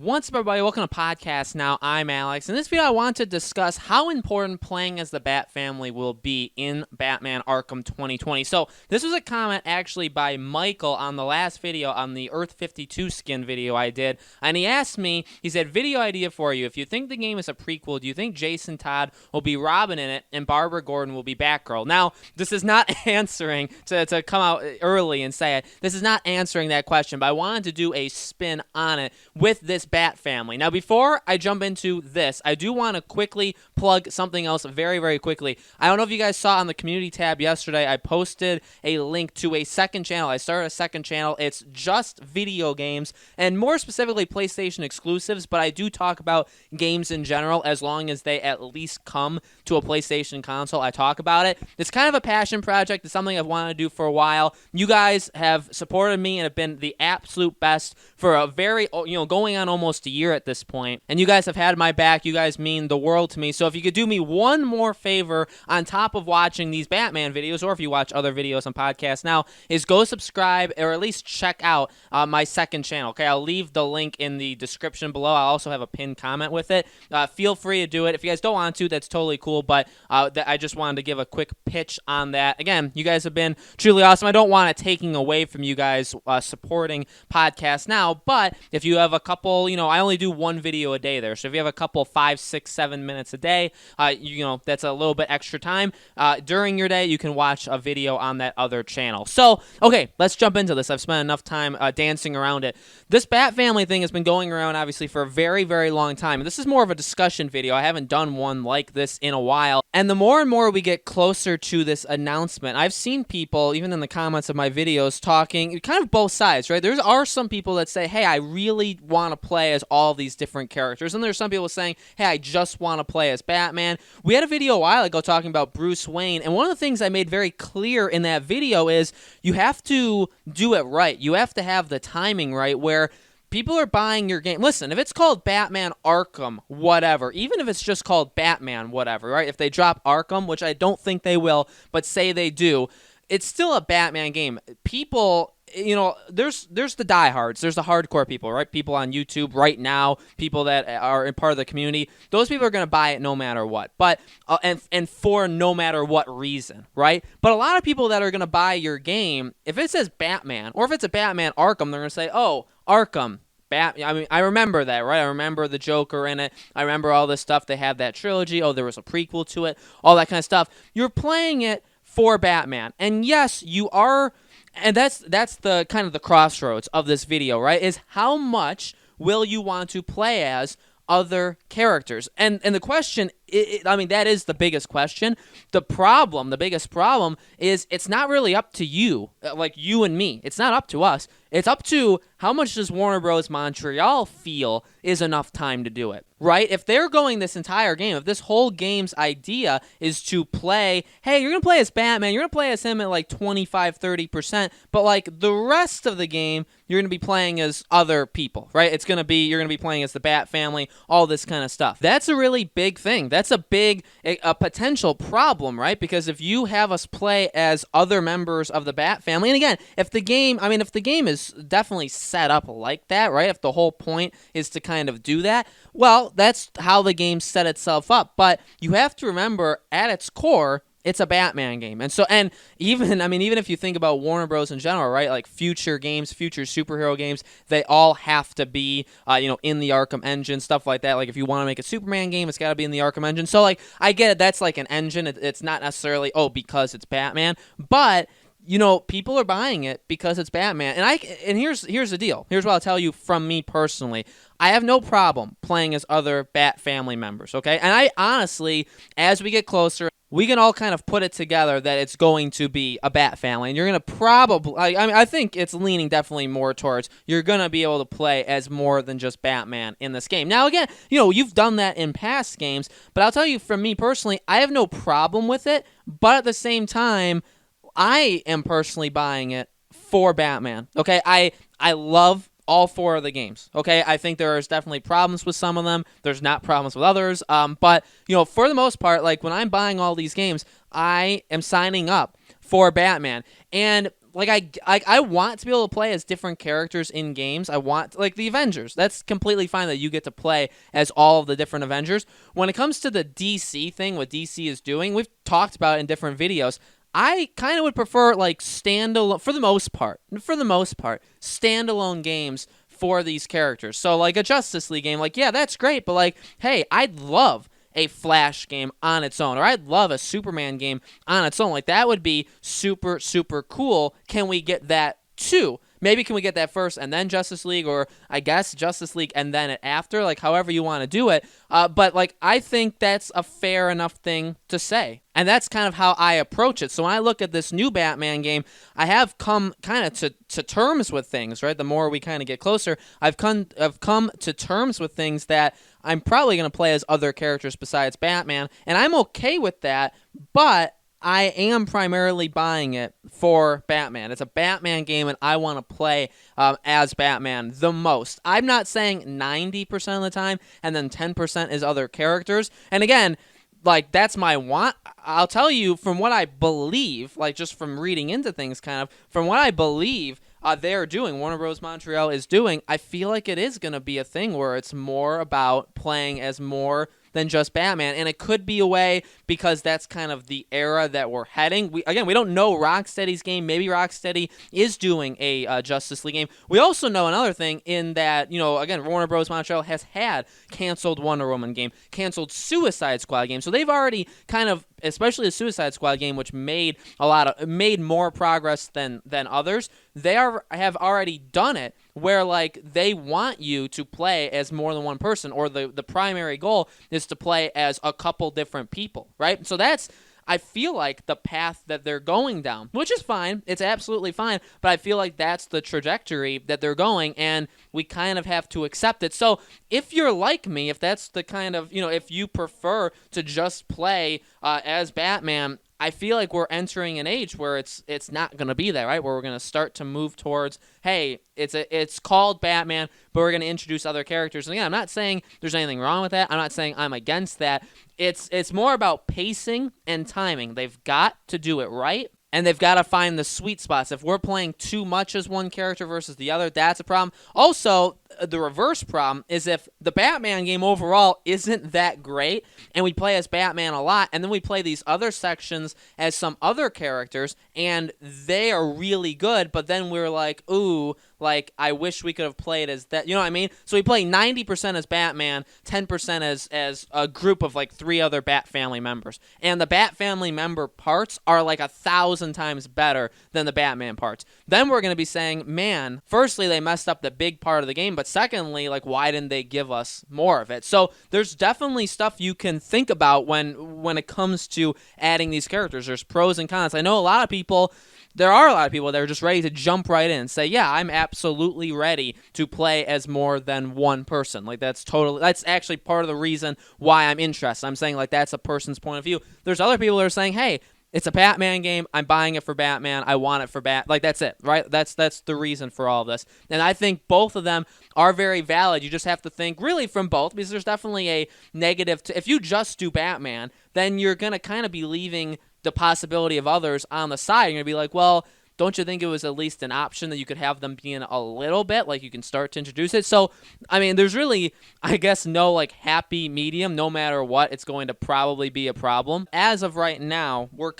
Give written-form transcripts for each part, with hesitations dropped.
What's up, everybody? Welcome to Podcast Now. I'm Alex. In this video, I want to discuss how important playing as the Bat family will be in Batman Arkham 2020. So, this was a comment actually by Michael on the last video, on the Earth 52 skin video I did. And he asked me, he said, video idea for you. If you think the game is a prequel, do you think Jason Todd will be Robin in it and Barbara Gordon will be Batgirl? Now, this is not answering, to come out early and say it, this is not answering that question, but I wanted to do a spin on it with this Bat family. Now, before I jump into this, I do want to quickly plug something else very, very quickly. I don't know if you guys saw on the community tab yesterday, I posted a link to a second channel. I started a second channel. It's just video games, and more specifically PlayStation exclusives, but I do talk about games in general as long as they at least come to a PlayStation console. I talk about it. It's kind of a passion project. It's something I've wanted to do for a while. You guys have supported me and have been the absolute best for a very, going on almost a year at this point, and you guys have had my back. You guys mean the world to me. So if you could do me one more favor on top of watching these Batman videos, or if you watch other videos on Podcast Now, is go subscribe or at least check out my second channel. Okay, I'll leave the link in the description below. I'll also have a pinned comment with it. Feel free to do it. If you guys don't want to, that's totally cool, but I just wanted to give a quick pitch on that. Again, you guys have been truly awesome. I don't want it taking away from you guys supporting Podcast Now, but if you have a couple, I only do one video a day there, so if you have a couple 5, 6, 7 minutes a day, that's a little bit extra time during your day, you can watch a video on that other channel. So, okay, let's jump into this. I've spent enough time dancing around it. This Bat family thing has been going around, obviously, for a very, very long time, and this is more of a discussion video. I haven't done one like this in a while, and the more and more we get closer to this announcement, I've seen people, even in the comments of my videos, talking kind of both sides, right? There are some people that say, hey, I really want to play as all these different characters, and there's some people saying, hey, I just want to play as Batman. We had a video a while ago talking about Bruce Wayne, and one of the things I made very clear in that video is you have to do it right. You have to have the timing right where people are buying your game. Listen, if it's called Batman Arkham, whatever, even if it's just called Batman, whatever, right? If they drop Arkham, which I don't think they will, but say they do, it's still a Batman game. People, there's the diehards, there's the hardcore people, right? People on YouTube right now, people that are part of the community. Those people are going to buy it no matter what, but and for no matter what reason, right? But a lot of people that are going to buy your game, if it says Batman or if it's a Batman Arkham, they're going to say, "Oh, Arkham." I remember that, right? I remember the Joker in it. I remember all this stuff. They have that trilogy. Oh, there was a prequel to it. All that kind of stuff. You're playing it for Batman, and yes, you are. And that's the kind of the crossroads of this video, right? Is how much will you want to play as other characters? And the question, that is the biggest question. The biggest problem is it's not really up to you, like you and me. It's not up to us. It's up to how much does Warner Bros. Montreal feel is enough time to do it, right? If they're going this entire game, if this whole game's idea is to play, hey, you're going to play as Batman, you're going to play as him at like 25, 30%, but like the rest of the game, you're going to be playing as other people, right? You're going to be playing as the Bat family, all this kind of stuff. That's a really big thing. That's a big, a potential problem, right? Because if you have us play as other members of the Bat family, and again, if the game is definitely set up like that, right? If the whole point is to kind of do that, well, that's how the game set itself up. But you have to remember, at its core, it's a Batman game. And even if you think about Warner Bros. In general, right? Like future games, future superhero games, they all have to be, in the Arkham engine, stuff like that. Like if you want to make a Superman game, it's got to be in the Arkham engine. So like, I get it. That's like an engine. It's not necessarily, because it's Batman, but people are buying it because it's Batman. And here's the deal. Here's what I'll tell you from me personally. I have no problem playing as other Bat family members, okay? And I honestly, as we get closer, we can all kind of put it together that it's going to be a Bat family. And you're going to probably, I think it's leaning definitely more towards you're going to be able to play as more than just Batman in this game. Now, again, you've done that in past games, but I'll tell you from me personally, I have no problem with it, but at the same time, I am personally buying it for Batman, okay? I love all 4 of the games, okay? I think there's definitely problems with some of them. There's not problems with others, but, for the most part, like, when I'm buying all these games, I am signing up for Batman. And I want to be able to play as different characters in games. I want, like, the Avengers. That's completely fine that you get to play as all of the different Avengers. When it comes to the DC thing, what DC is doing, we've talked about it in different videos. I kind of would prefer, like, standalone, for the most part, standalone games for these characters. So, like, a Justice League game, like, yeah, that's great, but, like, hey, I'd love a Flash game on its own, or I'd love a Superman game on its own. Like, that would be super, super cool. Can we get that too? Maybe can we get that first and then Justice League, or I guess Justice League and then it after, like, however you want to do it. But, like, I think that's a fair enough thing to say. And that's kind of how I approach it. So when I look at this new Batman game, I have come kind of to terms with things, right? The more we kind of get closer, I've come to terms with things that I'm probably going to play as other characters besides Batman, and I'm okay with that, but I am primarily buying it for Batman. It's a Batman game, and I want to play as Batman the most. I'm not saying 90% of the time, and then 10% is other characters. And again, like, that's my want. I'll tell you from what I believe, like, just from reading into things kind of, from what I believe they're doing, Warner Bros. Montreal is doing, I feel like it is going to be a thing where it's more about playing as more than just Batman, and it could be a way because that's kind of the era that we're heading. We don't know Rocksteady's game. Maybe Rocksteady is doing a Justice League game. We also know another thing in that, again, Warner Bros. Montreal has had canceled Wonder Woman game, canceled Suicide Squad game, so they've already kind of, especially the Suicide Squad game, which made more progress than others. They have already done it where, like, they want you to play as more than one person, or the primary goal is to play as a couple different people, right? So that's, I feel like, the path that they're going down, which is fine. It's absolutely fine, but I feel like that's the trajectory that they're going, and we kind of have to accept it. So if you're like me, if that's the kind of, if you prefer to just play as Batman, I feel like we're entering an age where it's not going to be that, right? Where we're going to start to move towards, hey, it's called Batman, but we're going to introduce other characters. And again, I'm not saying there's anything wrong with that. I'm not saying I'm against that. It's more about pacing and timing. They've got to do it right, and they've got to find the sweet spots. If we're playing too much as one character versus the other, that's a problem. Also, the reverse problem is if the Batman game overall isn't that great, and we play as Batman a lot, and then we play these other sections as some other characters, and they are really good, but then we're like, ooh, like, I wish we could have played as that, you know what I mean? So we play 90% as Batman, 10% as a group of, like, 3 other Bat family members, and the Bat family member parts are like 1,000 times better than the Batman parts. Then we're going to be saying, man, firstly, they messed up the big part of the game, but secondly, like, why didn't they give us more of it? So there's definitely stuff you can think about when it comes to adding these characters. There's pros and cons. I know there are a lot of people that are just ready to jump right in and say, yeah, I'm absolutely ready to play as more than one person. Like, that's actually part of the reason why I'm interested. I'm saying, like, that's a person's point of view. There's other people that are saying, hey, it's a Batman game. I'm buying it for Batman. I want it for Like, that's it, right? That's the reason for all of this. And I think both of them are very valid. You just have to think really from both, because there's definitely a negative. If you just do Batman, then you're going to kind of be leaving the possibility of others on the side. You're going to be like, well, don't you think it was at least an option that you could have them be in a little bit, like you can start to introduce it? So, I mean, there's really, I guess, no, like, happy medium. No matter what, it's going to probably be a problem. As of right now, we're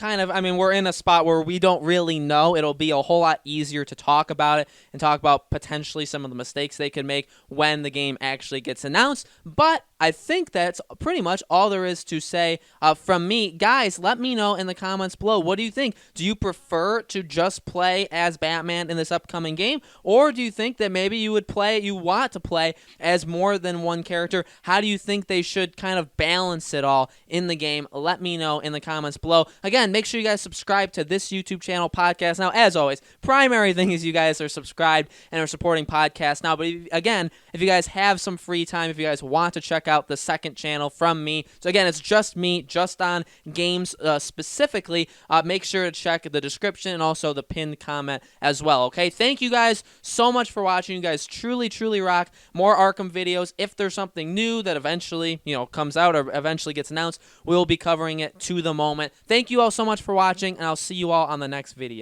in a spot where we don't really know. It'll be a whole lot easier to talk about it and talk about potentially some of the mistakes they could make when the game actually gets announced. But I think that's pretty much all there is to say from me. Guys, let me know in the comments below. What do you think? Do you prefer to just play as Batman in this upcoming game, or do you think that maybe you want to play as more than one character? How do you think they should kind of balance it all in the game? Let me know in the comments below. Again, make sure you guys subscribe to this YouTube channel, Podcast Now. As always, primary thing is you guys are subscribed and are supporting Podcast Now. But if you guys have some free time, if you guys want to check out the second channel from me, so again, it's just me, just on games specifically, make sure to check the description and also the pinned comment as well, okay? Thank you guys so much for watching. You guys truly, truly rock. More Arkham videos. If there's something new that eventually, comes out or eventually gets announced, we'll be covering it to the moment. Thank you all so much for watching, and I'll see you all on the next video.